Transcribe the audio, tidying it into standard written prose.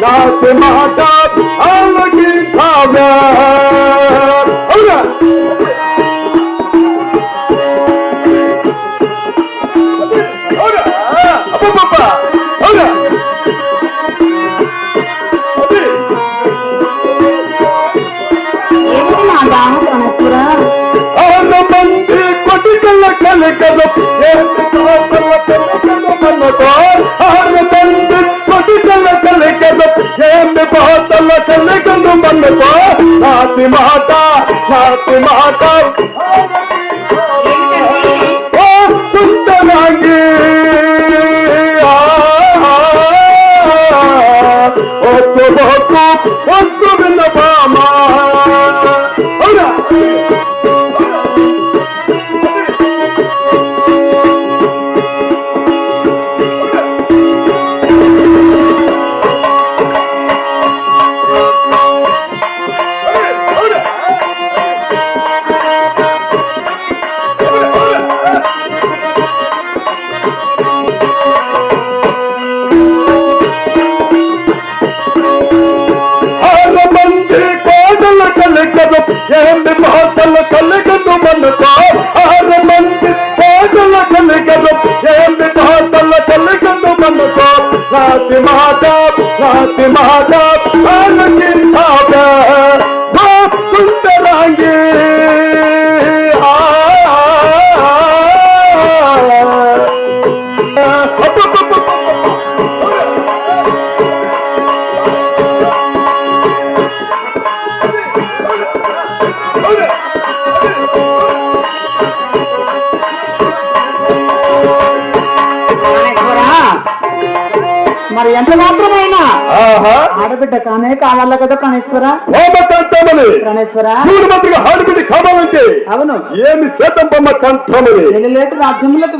నాటి మాట ఆలకించావా. అవునా అబ్బబ్బబ్బా, అవునా మంది కొటికల కలికదు 6 మంది కొటికల కలికదు ఏమి బాటల కలికదు మన్నుకో. నాటి మాట సుందరాంగి ఒత్తు విన్న బామా. అవునా ఏమి మాటలు కలిగదు మనుకో. 6 మంది పాటలు కలిగదు ఏమి మాటలు కలిగదు మనుకో. నాటి మాట ఆలకించావా. సుందరాంగి మరి ఎంత మాత్రమైనా ఆడబిడ్డ కానే కావాల కదా ప్రాణేశ్వర. ప్రాణేశ్వర ఆడబిడ్డ కావాలంటే అవును ఏమి శాతం బొమ్మ కంఠమని రాజ్యములకు